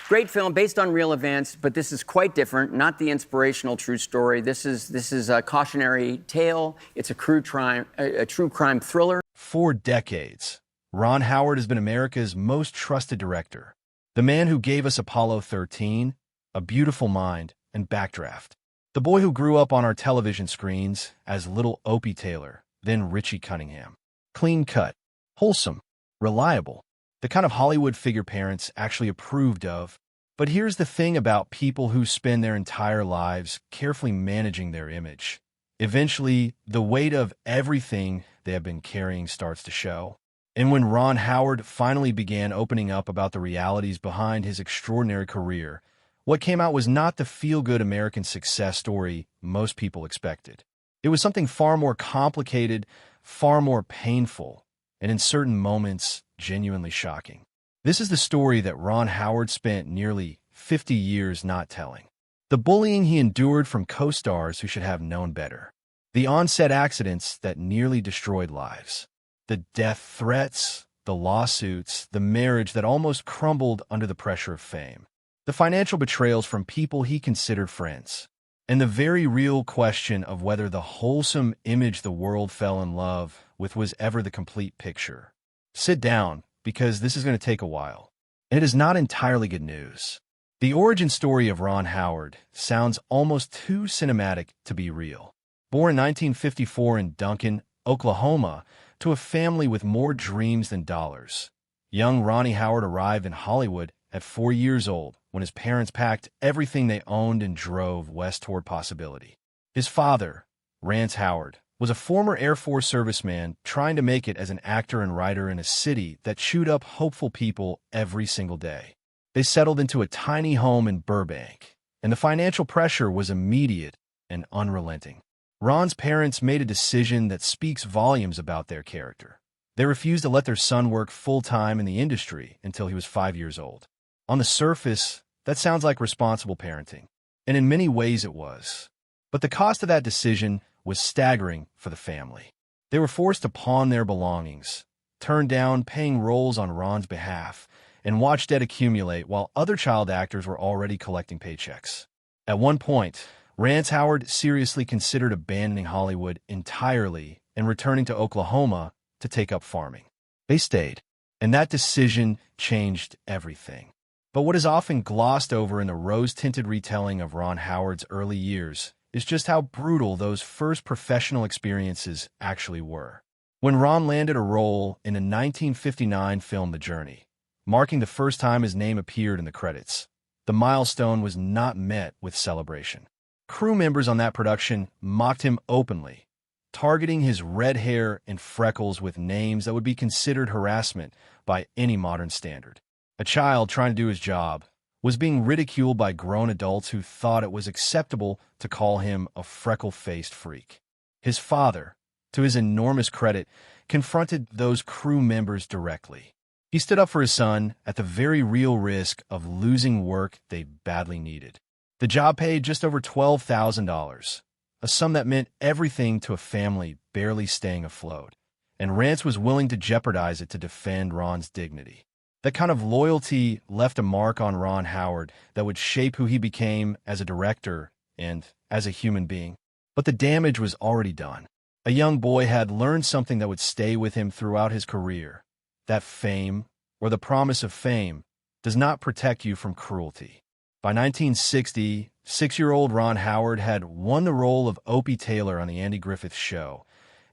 Great film based on real events, but this is quite different. Not the inspirational true story. This is a cautionary tale. It's a true crime thriller. For decades, Ron Howard has been America's most trusted director. The man who gave us Apollo 13, A Beautiful Mind, and Backdraft. The boy who grew up on our television screens as little Opie Taylor, then Richie Cunningham. Clean cut, wholesome, reliable. The kind of Hollywood figure parents actually approved of. But here's the thing about people who spend their entire lives carefully managing their image. Eventually, the weight of everything they have been carrying starts to show. And when Ron Howard finally began opening up about the realities behind his extraordinary career, what came out was not the feel-good American success story most people expected. It was something far more complicated, far more painful, and in certain moments, genuinely shocking. This is the story that Ron Howard spent nearly 50 years not telling. The bullying he endured from co-stars who should have known better. The on-set accidents that nearly destroyed lives. The death threats, the lawsuits, the marriage that almost crumbled under the pressure of fame. The financial betrayals from people he considered friends. And the very real question of whether the wholesome image the world fell in love with was ever the complete picture. Sit down, because this is going to take a while. And it is not entirely good news. The origin story of Ron Howard sounds almost too cinematic to be real. Born in 1954 in Duncan, Oklahoma, to a family with more dreams than dollars, young Ronnie Howard arrived in Hollywood at 4 years old when his parents packed everything they owned and drove west toward possibility. His father, Rance Howard, was a former Air Force serviceman trying to make it as an actor and writer in a city that chewed up hopeful people every single day. They settled into a tiny home in Burbank, and the financial pressure was immediate and unrelenting. Ron's parents made a decision that speaks volumes about their character. They refused to let their son work full-time in the industry until he was 5 years old. On the surface, that sounds like responsible parenting, and in many ways it was. But the cost of that decision was staggering for the family. They were forced to pawn their belongings, turn down paying roles on Ron's behalf, and watch debt accumulate while other child actors were already collecting paychecks. At one point, Rance Howard seriously considered abandoning Hollywood entirely and returning to Oklahoma to take up farming. They stayed, and that decision changed everything. But what is often glossed over in the rose-tinted retelling of Ron Howard's early years is just how brutal those first professional experiences actually were. When Ron landed a role in a 1959 film The Journey, marking the first time his name appeared in the credits, the milestone was not met with celebration. Crew members on that production mocked him openly, targeting his red hair and freckles with names that would be considered harassment by any modern standard. A child trying to do his job was being ridiculed by grown adults who thought it was acceptable to call him a freckle-faced freak. His father, to his enormous credit, confronted those crew members directly. He stood up for his son at the very real risk of losing work they badly needed. The job paid just over $12,000, a sum that meant everything to a family barely staying afloat, and Rance was willing to jeopardize it to defend Ron's dignity. That kind of loyalty left a mark on Ron Howard that would shape who he became as a director and as a human being. But the damage was already done. A young boy had learned something that would stay with him throughout his career, that fame, or the promise of fame, does not protect you from cruelty. By 1960, 6-year-old Ron Howard had won the role of Opie Taylor on The Andy Griffith Show,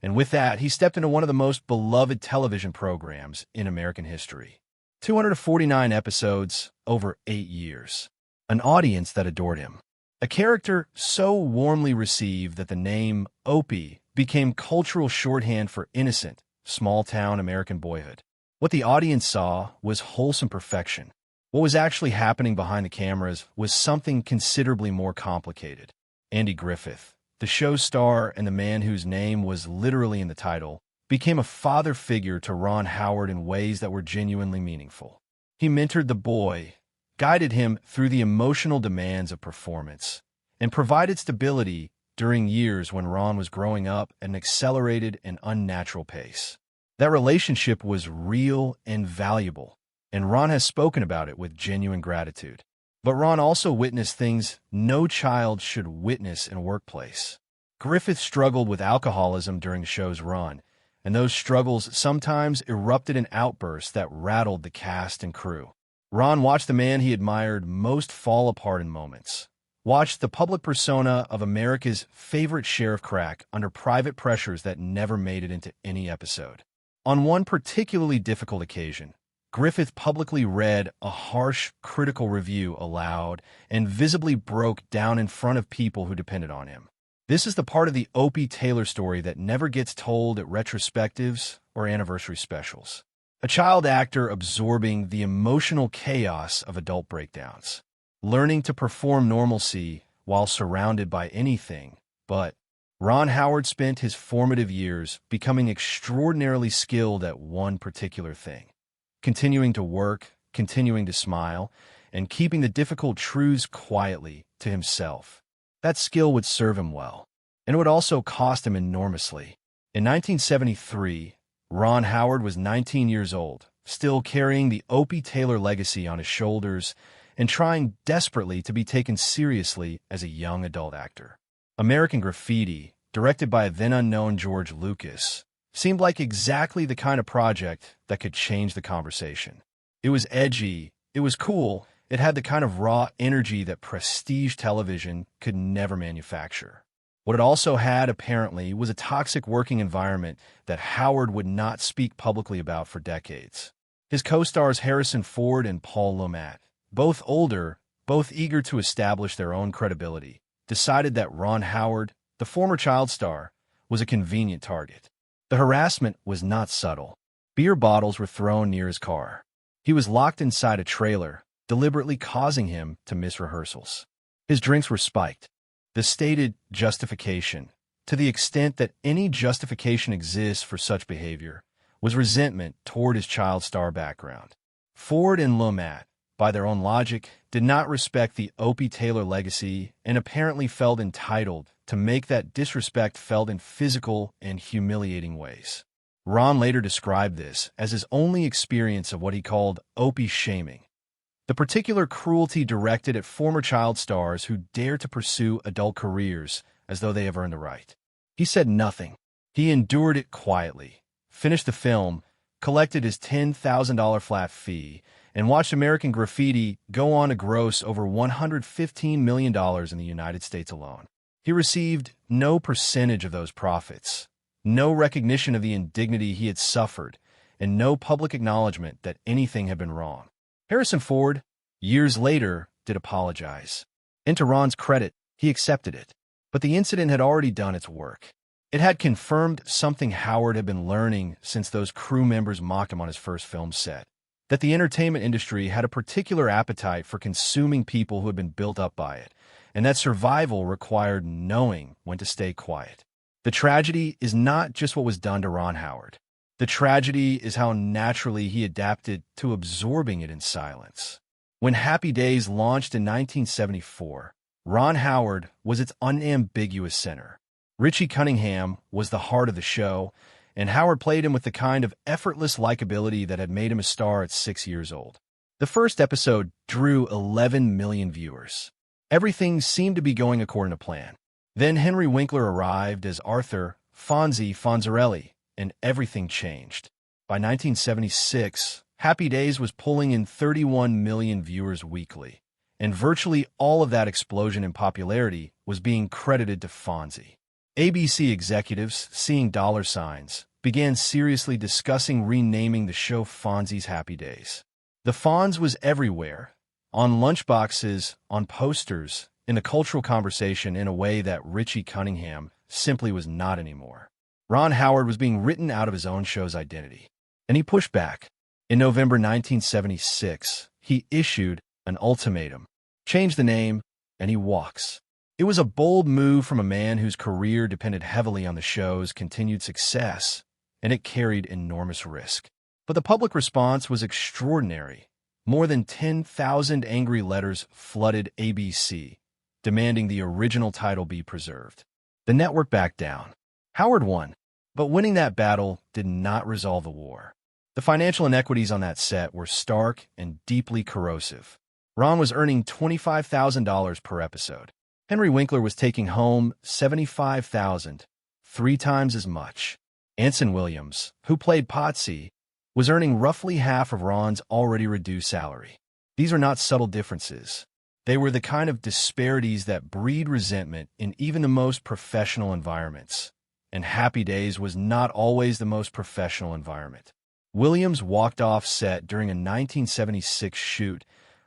and with that, he stepped into one of the most beloved television programs in American history. 249 episodes over 8 years. An audience that adored him. A character so warmly received that the name Opie became cultural shorthand for innocent, small-town American boyhood. What the audience saw was wholesome perfection. What was actually happening behind the cameras was something considerably more complicated. Andy Griffith, the show star and the man whose name was literally in the title, became a father figure to Ron Howard in ways that were genuinely meaningful. He mentored the boy, guided him through the emotional demands of performance, and provided stability during years when Ron was growing up at an accelerated and unnatural pace. That relationship was real and valuable, and Ron has spoken about it with genuine gratitude. But Ron also witnessed things no child should witness in a workplace. Griffith struggled with alcoholism during the show's run, and those struggles sometimes erupted in outbursts that rattled the cast and crew. Ron watched the man he admired most fall apart in moments. Watched the public persona of America's favorite sheriff crack under private pressures that never made it into any episode. On one particularly difficult occasion, Griffith publicly read a harsh, critical review aloud and visibly broke down in front of people who depended on him. This is the part of the Opie Taylor story that never gets told at retrospectives or anniversary specials. A child actor absorbing the emotional chaos of adult breakdowns, learning to perform normalcy while surrounded by anything but. Ron Howard spent his formative years becoming extraordinarily skilled at one particular thing. Continuing to work, continuing to smile, and keeping the difficult truths quietly to himself. That skill would serve him well, and it would also cost him enormously. In 1973, Ron Howard was 19 years old, still carrying the Opie Taylor legacy on his shoulders and trying desperately to be taken seriously as a young adult actor. American Graffiti, directed by a then-unknown George Lucas, seemed like exactly the kind of project that could change the conversation. It was edgy, it was cool, it had the kind of raw energy that prestige television could never manufacture. What it also had, apparently, was a toxic working environment that Howard would not speak publicly about for decades. His co-stars Harrison Ford and Paul Lomat, both older, both eager to establish their own credibility, decided that Ron Howard, the former child star, was a convenient target. The harassment was not subtle. Beer bottles were thrown near his car. He was locked inside a trailer, deliberately causing him to miss rehearsals. His drinks were spiked. The stated justification, to the extent that any justification exists for such behavior, was resentment toward his child star background. Ford and Lomat, by their own logic, did not respect the Opie Taylor legacy and apparently felt entitled to make that disrespect felt in physical and humiliating ways. Ron later described this as his only experience of what he called Opie shaming, the particular cruelty directed at former child stars who dare to pursue adult careers as though they have earned the right. He said nothing. He endured it quietly, finished the film, collected his $10,000 flat fee, and watched American Graffiti go on to gross over $115 million in the United States alone. He received no percentage of those profits, no recognition of the indignity he had suffered, and no public acknowledgement that anything had been wrong. Harrison Ford, years later, did apologize. And to Ron's credit, he accepted it. But the incident had already done its work. It had confirmed something Howard had been learning since those crew members mocked him on his first film set, that the entertainment industry had a particular appetite for consuming people who had been built up by it, and that survival required knowing when to stay quiet. The tragedy is not just what was done to Ron Howard. The tragedy is how naturally he adapted to absorbing it in silence. When Happy Days launched in 1974, Ron Howard was its unambiguous center. Richie Cunningham was the heart of the show, and Howard played him with the kind of effortless likability that had made him a star at 6 years old. The first episode drew 11 million viewers. Everything seemed to be going according to plan. Then Henry Winkler arrived as Arthur Fonzie Fonzarelli, and everything changed. By 1976, Happy Days was pulling in 31 million viewers weekly, and virtually all of that explosion in popularity was being credited to Fonzie. ABC executives, seeing dollar signs, began seriously discussing renaming the show Fonzie's Happy Days. The Fonz was everywhere, on lunchboxes, on posters, in the cultural conversation in a way that Richie Cunningham simply was not anymore. Ron Howard was being written out of his own show's identity, and he pushed back. In November 1976, he issued an ultimatum. Change the name, and he walks. It was a bold move from a man whose career depended heavily on the show's continued success, and it carried enormous risk. But the public response was extraordinary. More than 10,000 angry letters flooded ABC, demanding the original title be preserved. The network backed down. Howard won, but winning that battle did not resolve the war. The financial inequities on that set were stark and deeply corrosive. Ron was earning $25,000 per episode. Henry Winkler was taking home $75,000, 3 times as much. Anson Williams, who played Potsy, was earning roughly half of Ron's already reduced salary. These are not subtle differences. They were the kind of disparities that breed resentment in even the most professional environments. And Happy Days was not always the most professional environment. Williams walked off set during a 1976 shoot,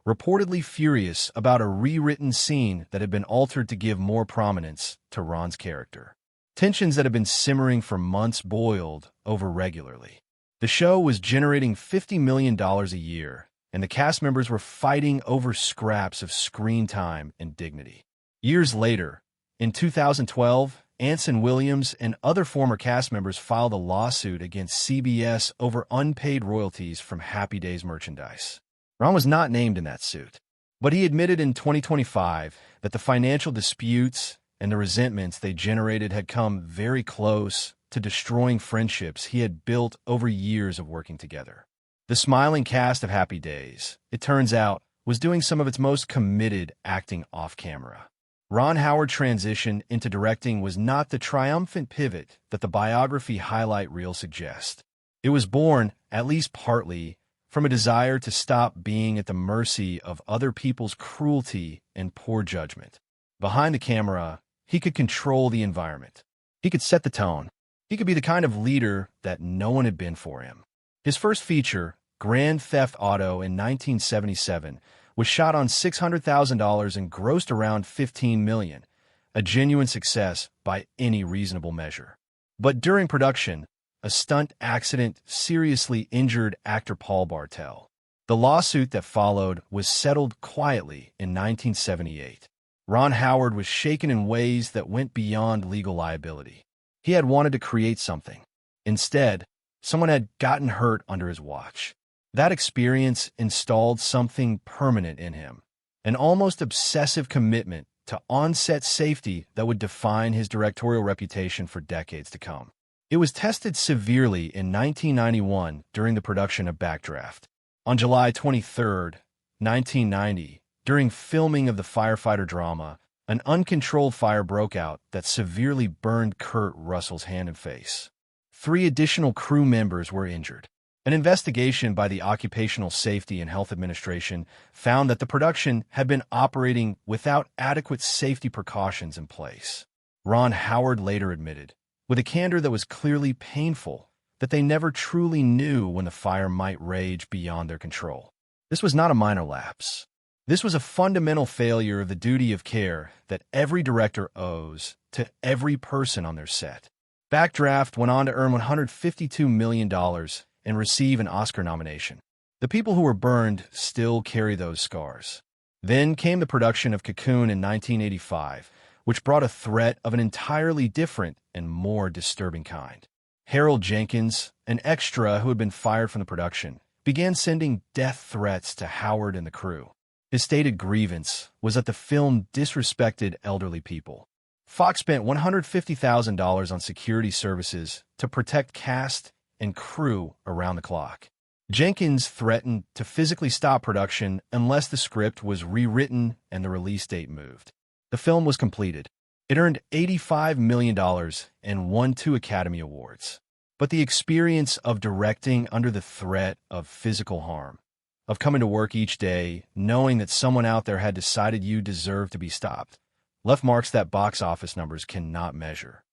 reportedly furious about a rewritten scene that had been altered to give more prominence to Ron's character. Tensions that had been simmering for months boiled over regularly. The show was generating $50 million a year, and the cast members were fighting over scraps of screen time and dignity. Years later, in 2012, Anson Williams and other former cast members filed a lawsuit against CBS over unpaid royalties from Happy Days merchandise. Ron was not named in that suit, but he admitted in 2025 that the financial disputes and the resentments they generated had come very close to destroying friendships he had built over years of working together. The smiling cast of Happy Days, it turns out, was doing some of its most committed acting off-camera. Ron Howard's transition into directing was not the triumphant pivot that the biography highlight reel suggests. It was born, at least partly, from a desire to stop being at the mercy of other people's cruelty and poor judgment. Behind the camera, he could control the environment. He could set the tone. He could be the kind of leader that no one had been for him. His first feature, Grand Theft Auto in 1977, was shot on $600,000 and grossed around $15 million, a genuine success by any reasonable measure. But during production, a stunt accident seriously injured actor Paul Bartel. The lawsuit that followed was settled quietly in 1978. Ron Howard was shaken in ways that went beyond legal liability. He had wanted to create something. Instead, someone had gotten hurt under his watch. That experience installed something permanent in him, an almost obsessive commitment to on-set safety that would define his directorial reputation for decades to come. It was tested severely in 1991 during the production of Backdraft. On July 23, 1990, during filming of the firefighter drama, an uncontrolled fire broke out that severely burned Kurt Russell's hand and face. 3 additional crew members were injured. An investigation by the Occupational Safety and Health Administration found that the production had been operating without adequate safety precautions in place. Ron Howard later admitted, with a candor that was clearly painful, that they never truly knew when the fire might rage beyond their control. This was not a minor lapse. This was a fundamental failure of the duty of care that every director owes to every person on their set. Backdraft went on to earn $152 million and receive an Oscar nomination. The people who were burned still carry those scars. Then came the production of Cocoon in 1985, which brought a threat of an entirely different and more disturbing kind. Harold Jenkins, an extra who had been fired from the production, began sending death threats to Howard and the crew. His stated grievance was that the film disrespected elderly people. Fox spent $150,000 on security services to protect cast and crew around the clock. Jenkins threatened to physically stop production unless the script was rewritten and the release date moved. The film was completed. It earned $85 million and won 2 Academy Awards. But the experience of directing under the threat of physical harm, of coming to work each day knowing that someone out there had decided you deserved to be stopped, left marks that box office numbers cannot measure.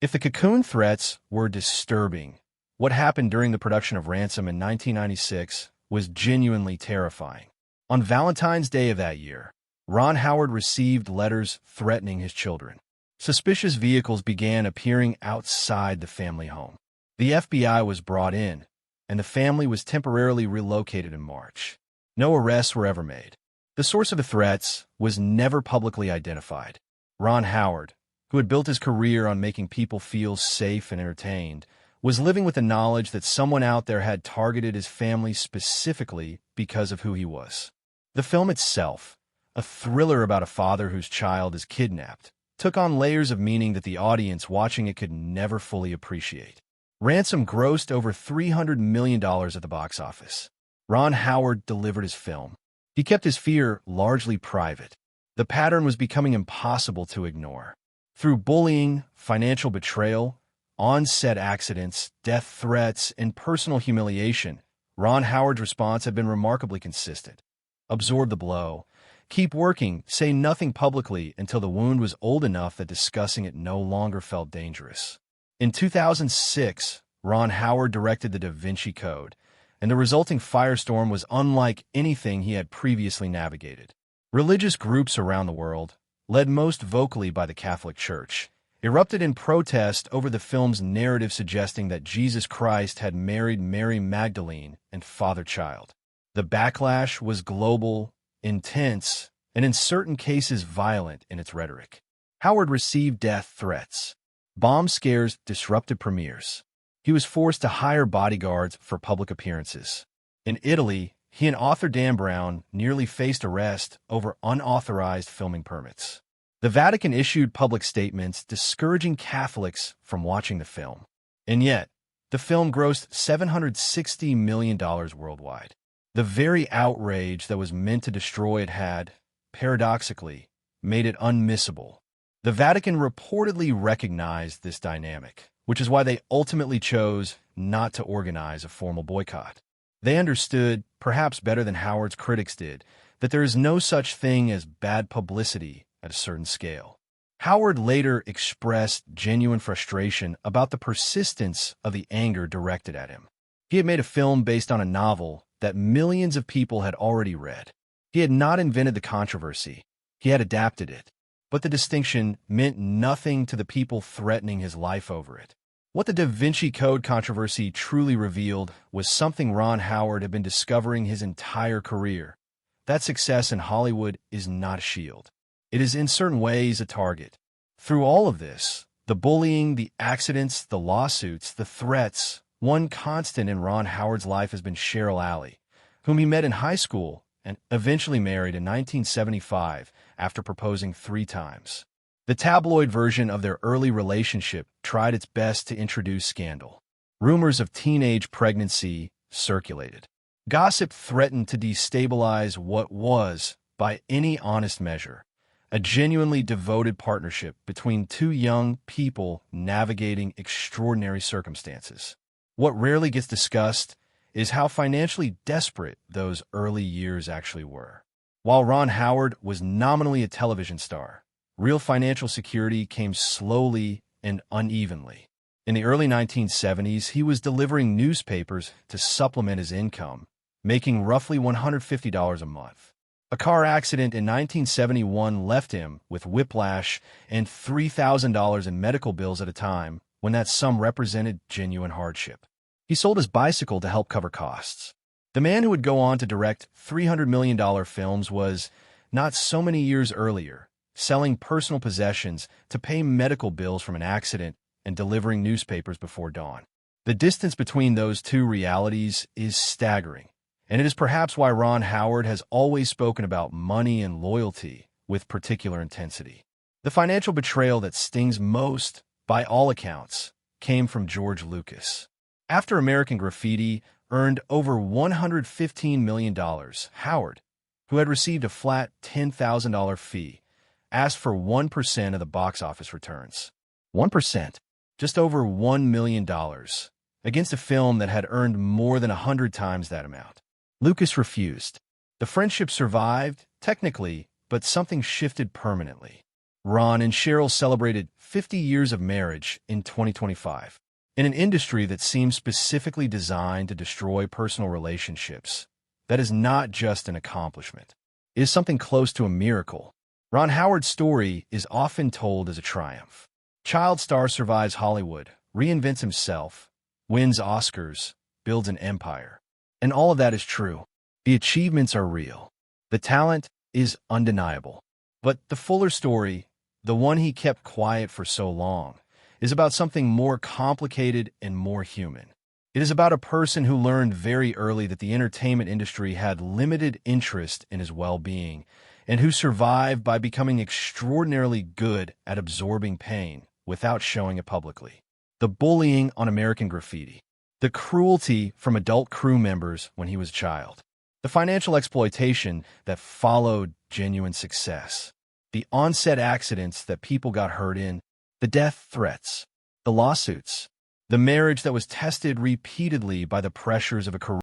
If the Cocoon threats were disturbing, what happened during the production of Ransom in 1996 was genuinely terrifying. On Valentine's Day of that year, Ron Howard received letters threatening his children. Suspicious vehicles began appearing outside the family home. The FBI was brought in, and the family was temporarily relocated in March. No arrests were ever made. The source of the threats was never publicly identified. Ron Howard, who had built his career on making people feel safe and entertained, was living with the knowledge that someone out there had targeted his family specifically because of who he was. The film itself, a thriller about a father whose child is kidnapped, took on layers of meaning that the audience watching it could never fully appreciate. Ransom grossed over $300 million at the box office. Ron Howard delivered his film. He kept his fear largely private. The pattern was becoming impossible to ignore. Through bullying, financial betrayal, on-set accidents, death threats, and personal humiliation, Ron Howard's response had been remarkably consistent. Absorb the blow. Keep working. Say nothing publicly until the wound was old enough that discussing it no longer felt dangerous. In 2006, Ron Howard directed The Da Vinci Code, and the resulting firestorm was unlike anything he had previously navigated. Religious groups around the world, led most vocally by the Catholic Church, erupted in protest over the film's narrative suggesting that Jesus Christ had married Mary Magdalene and fathered child. The backlash was global, intense, and in certain cases violent in its rhetoric. Howard received death threats. Bomb scares disrupted premieres. He was forced to hire bodyguards for public appearances. In Italy, he and author Dan Brown nearly faced arrest over unauthorized filming permits. The Vatican issued public statements discouraging Catholics from watching the film. And yet, the film grossed $760 million worldwide. The very outrage that was meant to destroy it had, paradoxically, made it unmissable. The Vatican reportedly recognized this dynamic, which is why they ultimately chose not to organize a formal boycott. They understood, perhaps better than Howard's critics did, that there is no such thing as bad publicity at a certain scale. Howard later expressed genuine frustration about the persistence of the anger directed at him. He had made a film based on a novel that millions of people had already read. He had not invented the controversy. He had adapted it. But the distinction meant nothing to the people threatening his life over it. What the Da Vinci Code controversy truly revealed was something Ron Howard had been discovering his entire career. That success in Hollywood is not a shield. It is in certain ways a target. Through all of this, the bullying, the accidents, the lawsuits, the threats, one constant in Ron Howard's life has been Cheryl Alley, whom he met in high school and eventually married in 1975 after proposing 3 times. The tabloid version of their early relationship tried its best to introduce scandal. Rumors of teenage pregnancy circulated. Gossip threatened to destabilize what was, by any honest measure, a genuinely devoted partnership between 2 young people navigating extraordinary circumstances. What rarely gets discussed is how financially desperate those early years actually were. While Ron Howard was nominally a television star, real financial security came slowly and unevenly. In the early 1970s, he was delivering newspapers to supplement his income, making roughly $150 a month. A car accident in 1971 left him with whiplash and $3,000 in medical bills at a time when that sum represented genuine hardship. He sold his bicycle to help cover costs. The man who would go on to direct $300 million films was, not so many years earlier, selling personal possessions to pay medical bills from an accident and delivering newspapers before dawn. The distance between those 2 realities is staggering, and it is perhaps why Ron Howard has always spoken about money and loyalty with particular intensity. The financial betrayal that stings most, by all accounts, came from George Lucas. After American Graffiti earned over $115 million, Howard, who had received a flat $10,000 fee, asked for 1% of the box office returns. 1%, just over $1 million, against a film that had earned more than 100 times that amount. Lucas refused. The friendship survived, technically, but something shifted permanently. Ron and Cheryl celebrated 50 years of marriage in 2025. In an industry that seems specifically designed to destroy personal relationships, that is not just an accomplishment. It is something close to a miracle. Ron Howard's story is often told as a triumph. Child star survives Hollywood, reinvents himself, wins Oscars, builds an empire. And all of that is true. The achievements are real. The talent is undeniable. But the fuller story, the one he kept quiet for so long, is about something more complicated and more human. It is about a person who learned very early that the entertainment industry had limited interest in his well-being, and who survived by becoming extraordinarily good at absorbing pain without showing it publicly. the bullying on American Graffiti, the cruelty from adult crew members when he was a child, the financial exploitation that followed genuine success, the on-set accidents that people got hurt in, the death threats, the lawsuits, the marriage that was tested repeatedly by the pressures of a career.